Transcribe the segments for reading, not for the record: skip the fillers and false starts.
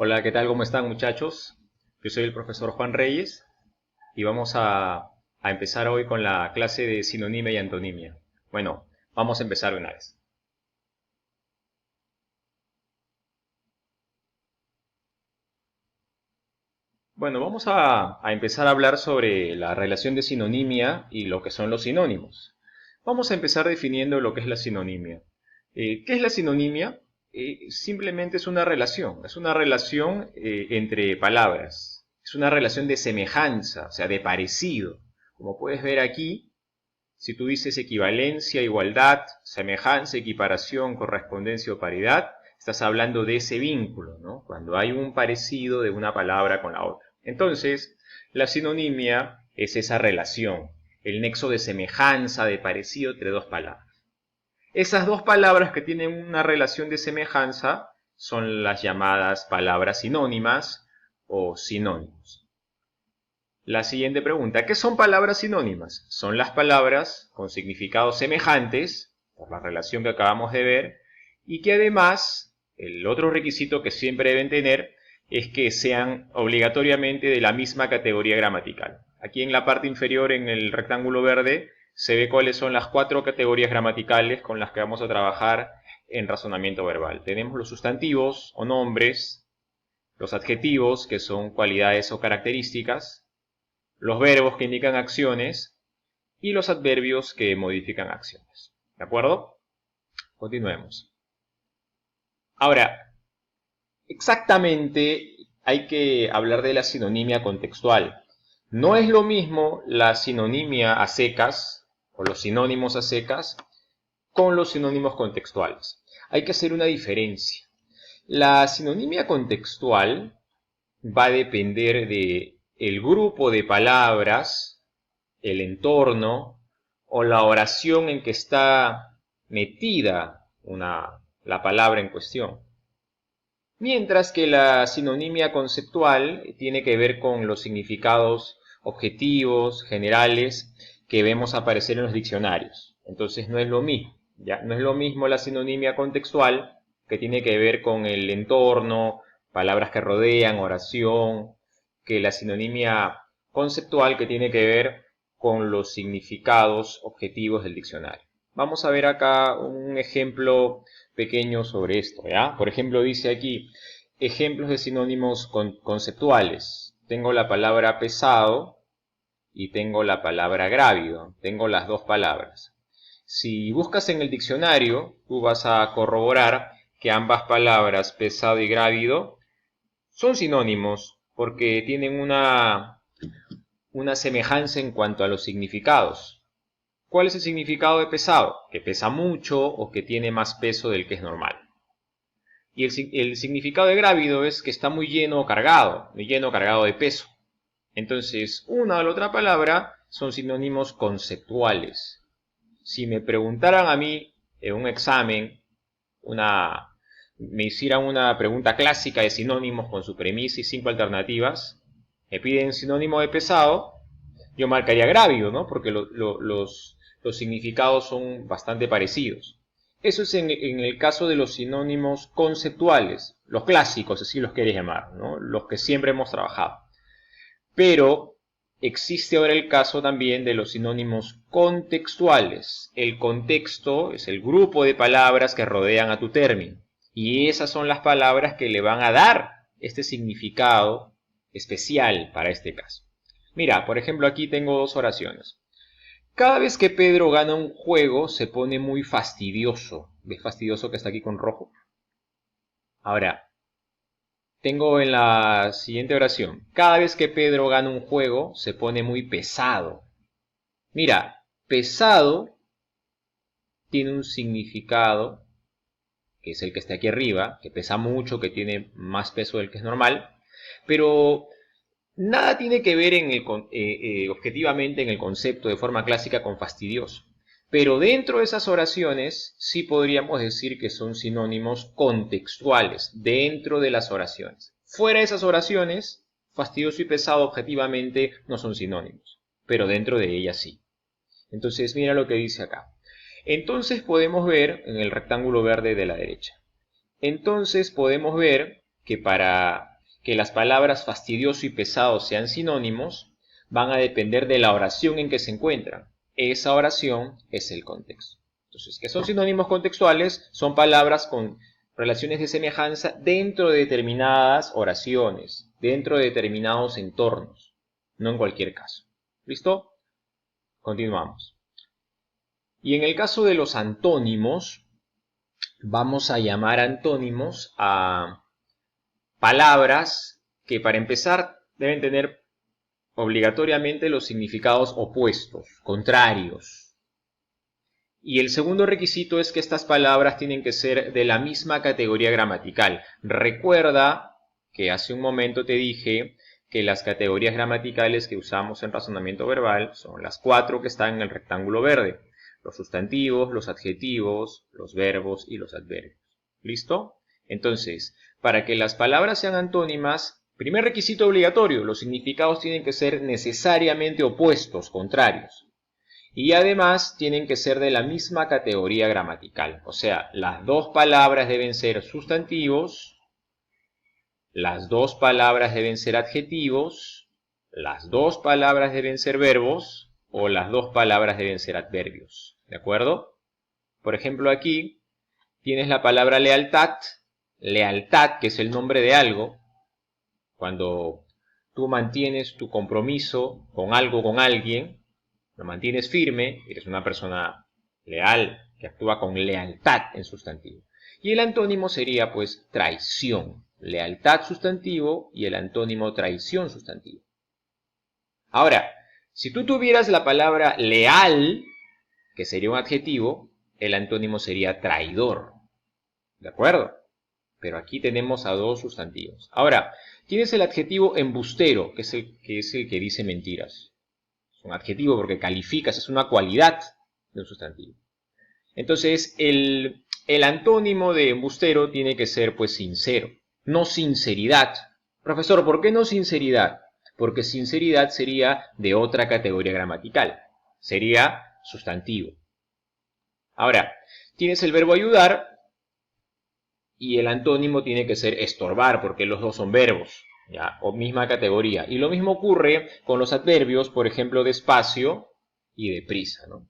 Hola, ¿qué tal? ¿Cómo están, muchachos? Yo soy el profesor Juan Reyes y vamos a empezar hoy con la clase de sinonimia y antonimia. Bueno, vamos a empezar una vez. Bueno, vamos a empezar a hablar sobre la relación de sinonimia y lo que son los sinónimos. Vamos a empezar definiendo lo que es la sinonimia. ¿Qué es la sinonimia? Simplemente es una relación entre palabras, es una relación de semejanza, o sea, de parecido. Como puedes ver aquí, si tú dices equivalencia, igualdad, semejanza, equiparación, correspondencia o paridad, estás hablando de ese vínculo, ¿no? Cuando hay un parecido de una palabra con la otra. Entonces, la sinonimia es esa relación, el nexo de semejanza, de parecido entre dos palabras. Esas dos palabras que tienen una relación de semejanza son las llamadas palabras sinónimas o sinónimos. La siguiente pregunta, ¿qué son palabras sinónimas? Son las palabras con significados semejantes, por la relación que acabamos de ver, y que además, el otro requisito que siempre deben tener es que sean obligatoriamente de la misma categoría gramatical. Aquí en la parte inferior, en el rectángulo verde, se ve cuáles son las cuatro categorías gramaticales con las que vamos a trabajar en razonamiento verbal. Tenemos los sustantivos o nombres, los adjetivos, que son cualidades o características, los verbos que indican acciones y los adverbios que modifican acciones. ¿De acuerdo? Continuemos. Ahora, exactamente hay que hablar de la sinonimia contextual. No es lo mismo la sinonimia a secas o los sinónimos a secas con los sinónimos contextuales. Hay que hacer una diferencia. La sinonimia contextual va a depender de el grupo de palabras, el entorno o la oración en que está metida la palabra en cuestión. Mientras que la sinonimia conceptual tiene que ver con los significados objetivos, generales, que vemos aparecer en los diccionarios. Entonces no es lo mismo, ¿ya? No es lo mismo la sinonimia contextual, que tiene que ver con el entorno, palabras que rodean, oración, que la sinonimia conceptual, que tiene que ver con los significados objetivos del diccionario. Vamos a ver acá un ejemplo pequeño sobre esto, ¿ya? Por ejemplo, dice aquí, ejemplos de sinónimos conceptuales. Tengo la palabra pesado y tengo la palabra grávido. Tengo las dos palabras. Si buscas en el diccionario, tú vas a corroborar que ambas palabras, pesado y grávido, son sinónimos porque tienen una semejanza en cuanto a los significados. ¿Cuál es el significado de pesado? Que pesa mucho o que tiene más peso del que es normal. Y el significado de grávido es que está muy lleno o cargado de peso. Entonces, una o la otra palabra son sinónimos conceptuales. Si me preguntaran a mí en un examen, me hicieran una pregunta clásica de sinónimos con su premisa y cinco alternativas, me piden sinónimo de pesado, yo marcaría grávido, ¿no? Porque los significados son bastante parecidos. Eso es en el caso de los sinónimos conceptuales, los clásicos, así los queréis llamar, ¿no? Los que siempre hemos trabajado. Pero existe ahora el caso también de los sinónimos contextuales. El contexto es el grupo de palabras que rodean a tu término. Y esas son las palabras que le van a dar este significado especial para este caso. Mira, por ejemplo, aquí tengo dos oraciones. Cada vez que Pedro gana un juego se pone muy fastidioso. ¿Ves fastidioso que está aquí con rojo? Ahora, tengo en la siguiente oración. Cada vez que Pedro gana un juego se pone muy pesado. Mira, pesado tiene un significado, que es el que está aquí arriba, que pesa mucho, que tiene más peso del que es normal, pero nada tiene que ver objetivamente en el concepto de forma clásica con fastidioso. Pero dentro de esas oraciones sí podríamos decir que son sinónimos contextuales, dentro de las oraciones. Fuera de esas oraciones, fastidioso y pesado objetivamente no son sinónimos, pero dentro de ellas sí. Entonces mira lo que dice acá. Entonces podemos ver en el rectángulo verde de la derecha. Entonces podemos ver que para que las palabras fastidioso y pesado sean sinónimos van a depender de la oración en que se encuentran. Esa oración es el contexto. Entonces, ¿qué son sinónimos contextuales? Son palabras con relaciones de semejanza dentro de determinadas oraciones, dentro de determinados entornos, no en cualquier caso. ¿Listo? Continuamos. Y en el caso de los antónimos, vamos a llamar antónimos a palabras que, para empezar, deben tener obligatoriamente los significados opuestos, contrarios. Y el segundo requisito es que estas palabras tienen que ser de la misma categoría gramatical. Recuerda que hace un momento te dije que las categorías gramaticales que usamos en razonamiento verbal son las 4 que están en el rectángulo verde: los sustantivos, los adjetivos, los verbos y los adverbios. ¿Listo? Entonces, para que las palabras sean antónimas, primer requisito obligatorio: los significados tienen que ser necesariamente opuestos, contrarios. Y además tienen que ser de la misma categoría gramatical. O sea, las dos palabras deben ser sustantivos, las dos palabras deben ser adjetivos, las dos palabras deben ser verbos o las dos palabras deben ser adverbios. ¿De acuerdo? Por ejemplo, aquí tienes la palabra lealtad. Lealtad, que es el nombre de algo. Cuando tú mantienes tu compromiso con algo, con alguien, lo mantienes firme, eres una persona leal, que actúa con lealtad en sustantivo. Y el antónimo sería, pues, traición. Lealtad sustantivo y el antónimo traición sustantivo. Ahora, si tú tuvieras la palabra leal, que sería un adjetivo, el antónimo sería traidor. ¿De acuerdo? Pero aquí tenemos a dos sustantivos. Ahora, tienes el adjetivo embustero, que es el que dice mentiras. Es un adjetivo porque calificas, es una cualidad de un sustantivo. Entonces, el antónimo de embustero tiene que ser, pues, sincero, no sinceridad. Profesor, ¿por qué no sinceridad? Porque sinceridad sería de otra categoría gramatical, sería sustantivo. Ahora, tienes el verbo ayudar y el antónimo tiene que ser estorbar, porque los dos son verbos, ¿ya? O misma categoría. Y lo mismo ocurre con los adverbios, por ejemplo, despacio y deprisa, ¿no?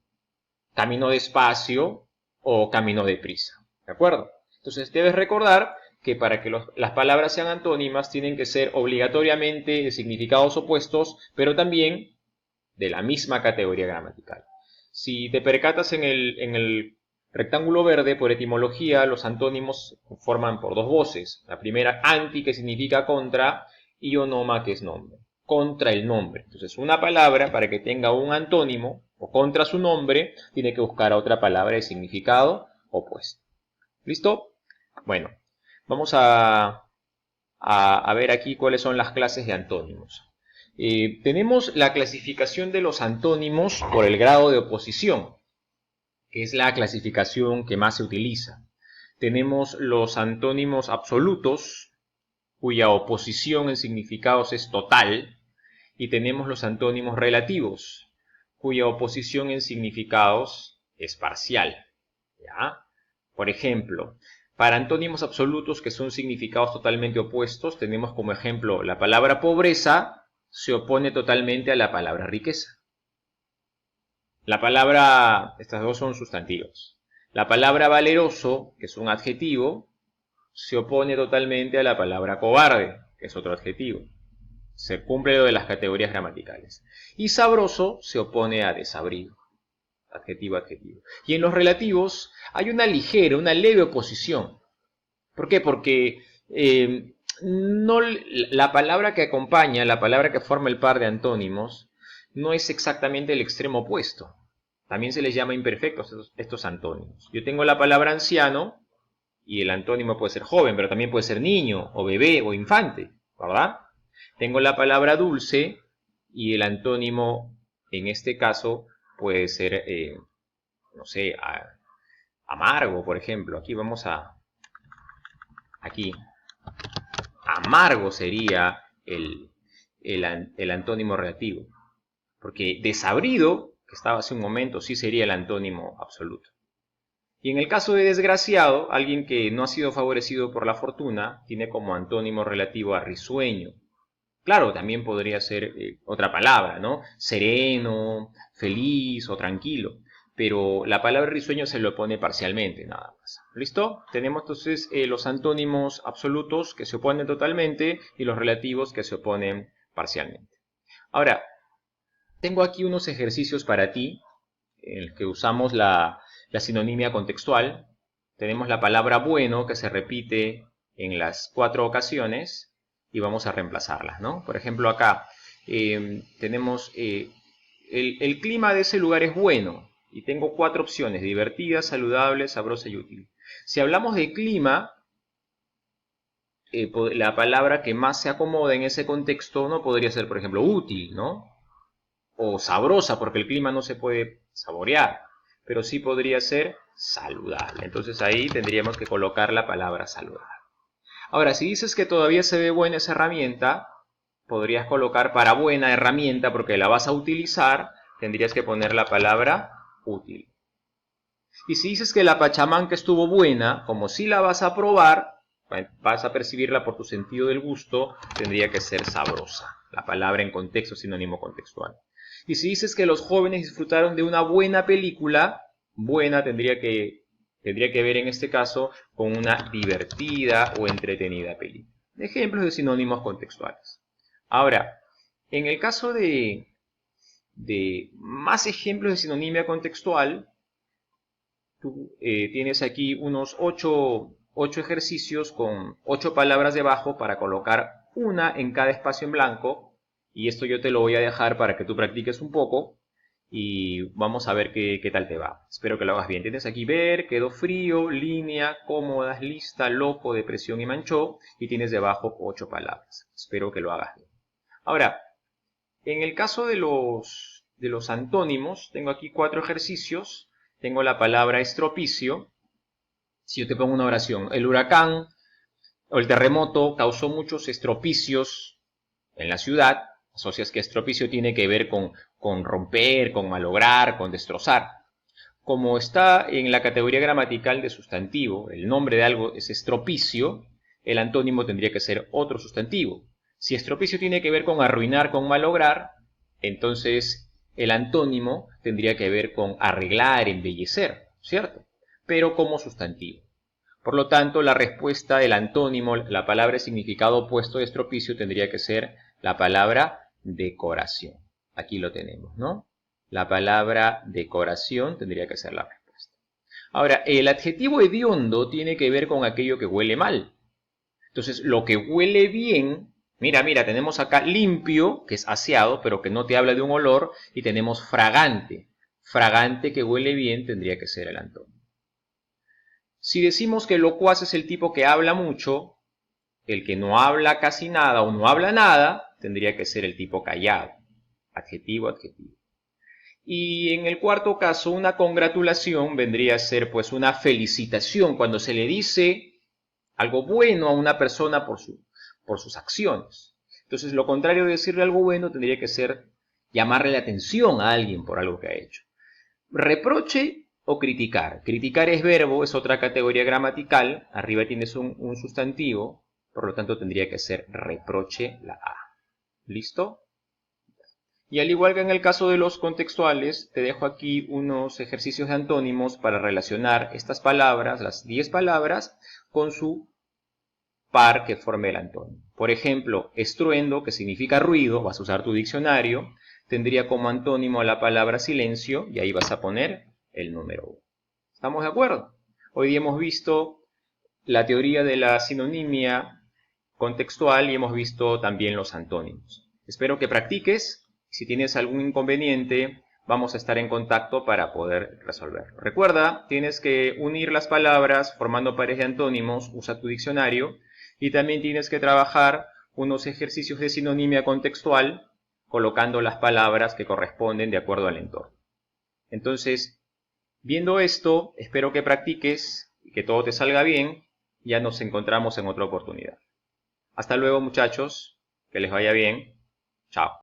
Caminó despacio o caminó deprisa, ¿de acuerdo? Entonces debes recordar que para que las palabras sean antónimas tienen que ser obligatoriamente de significados opuestos, pero también de la misma categoría gramatical. Si te percatas en el rectángulo verde, por etimología, los antónimos forman por dos voces. La primera, anti, que significa contra, y onoma, que es nombre. Contra el nombre. Entonces, una palabra, para que tenga un antónimo, o contra su nombre, tiene que buscar otra palabra de significado opuesto. ¿Listo? Bueno, vamos a ver aquí cuáles son las clases de antónimos. Tenemos la clasificación de los antónimos por el grado de oposición, que es la clasificación que más se utiliza. Tenemos los antónimos absolutos, cuya oposición en significados es total, y tenemos los antónimos relativos, cuya oposición en significados es parcial. ¿Ya? Por ejemplo, para antónimos absolutos, que son significados totalmente opuestos, tenemos como ejemplo la palabra pobreza se opone totalmente a la palabra riqueza. Estas dos son sustantivos. La palabra valeroso, que es un adjetivo, se opone totalmente a la palabra cobarde, que es otro adjetivo. Se cumple lo de las categorías gramaticales. Y sabroso se opone a desabrido. Adjetivo, adjetivo. Y en los relativos hay una leve oposición. ¿Por qué? Porque no, la palabra que acompaña, la palabra que forma el par de antónimos, no es exactamente el extremo opuesto. También se les llama imperfectos estos antónimos. Yo tengo la palabra anciano y el antónimo puede ser joven, pero también puede ser niño, o bebé, o infante, ¿verdad? Tengo la palabra dulce y el antónimo, en este caso, puede ser, no sé, amargo, por ejemplo. Aquí, amargo sería el antónimo relativo. Porque desabrido, que estaba hace un momento, sí sería el antónimo absoluto. Y en el caso de desgraciado, alguien que no ha sido favorecido por la fortuna, tiene como antónimo relativo a risueño. Claro, también podría ser otra palabra, ¿no? Sereno, feliz o tranquilo. Pero la palabra risueño se lo pone parcialmente, nada más. ¿Listo? Tenemos entonces los antónimos absolutos que se oponen totalmente y los relativos que se oponen parcialmente. Ahora, tengo aquí unos ejercicios para ti en los que usamos la sinonimia contextual. Tenemos la palabra bueno que se repite en las 4 ocasiones y vamos a reemplazarlas, ¿no? Por ejemplo, acá tenemos el clima de ese lugar es bueno y tengo 4 opciones: divertida, saludable, sabrosa y útil. Si hablamos de clima, la palabra que más se acomoda en ese contexto no podría ser, por ejemplo, útil, ¿no? O sabrosa, porque el clima no se puede saborear, pero sí podría ser saludable. Entonces ahí tendríamos que colocar la palabra saludable. Ahora, si dices que todavía se ve buena esa herramienta, podrías colocar para buena herramienta, porque la vas a utilizar, tendrías que poner la palabra útil. Y si dices que la pachamanca estuvo buena, como si la vas a probar, vas a percibirla por tu sentido del gusto, tendría que ser sabrosa. La palabra en contexto, sinónimo contextual. Y si dices que los jóvenes disfrutaron de una buena película, buena tendría que ver en este caso con una divertida o entretenida película. Ejemplos de sinónimos contextuales. Ahora, en el caso de más ejemplos de sinonimia contextual, tú tienes aquí unos 8 ejercicios con 8 palabras debajo para colocar una en cada espacio en blanco. Y esto yo te lo voy a dejar para que tú practiques un poco y vamos a ver qué tal te va. Espero que lo hagas bien. Tienes aquí ver, quedó frío, línea, cómodas, lista, loco, depresión y manchó. Y tienes debajo 8 palabras. Espero que lo hagas bien. Ahora, en el caso de los antónimos, tengo aquí 4 ejercicios. Tengo la palabra estropicio. Si yo te pongo una oración, el huracán o el terremoto causó muchos estropicios en la ciudad, asocias que estropicio tiene que ver con romper, con malograr, con destrozar. Como está en la categoría gramatical de sustantivo, el nombre de algo es estropicio, el antónimo tendría que ser otro sustantivo. Si estropicio tiene que ver con arruinar, con malograr, entonces el antónimo tendría que ver con arreglar, embellecer, ¿cierto? Pero como sustantivo. Por lo tanto, la respuesta del antónimo, la palabra de significado opuesto de estropicio, tendría que ser la palabra decoración. Aquí lo tenemos, ¿no? La palabra decoración tendría que ser la respuesta. Ahora, el adjetivo hediondo tiene que ver con aquello que huele mal. Entonces, lo que huele bien, mira, tenemos acá limpio, que es aseado, pero que no te habla de un olor, y tenemos fragante. Fragante que huele bien tendría que ser el antónimo. Si decimos que locuaz es el tipo que habla mucho, el que no habla casi nada o no habla nada, tendría que ser el tipo callado. Adjetivo, adjetivo. Y en el cuarto caso, una congratulación vendría a ser pues una felicitación cuando se le dice algo bueno a una persona por sus acciones. Entonces, lo contrario de decirle algo bueno tendría que ser llamarle la atención a alguien por algo que ha hecho. Reproche o criticar. Criticar es verbo, es otra categoría gramatical. Arriba tienes un sustantivo, por lo tanto tendría que ser reproche la A. ¿Listo? Y al igual que en el caso de los contextuales, te dejo aquí unos ejercicios de antónimos para relacionar estas palabras, las 10 palabras, con su par que forme el antónimo. Por ejemplo, estruendo, que significa ruido, vas a usar tu diccionario, tendría como antónimo la palabra silencio y ahí vas a poner el número 1. ¿Estamos de acuerdo? Hoy día hemos visto la teoría de la sinonimia contextual y hemos visto también los antónimos. Espero que practiques. Si tienes algún inconveniente, vamos a estar en contacto para poder resolverlo. Recuerda, tienes que unir las palabras formando pares de antónimos, usa tu diccionario, y también tienes que trabajar unos ejercicios de sinonimia contextual colocando las palabras que corresponden de acuerdo al entorno. Entonces, viendo esto, espero que practiques y que todo te salga bien. Ya nos encontramos en otra oportunidad. Hasta luego, muchachos. Que les vaya bien. Chao.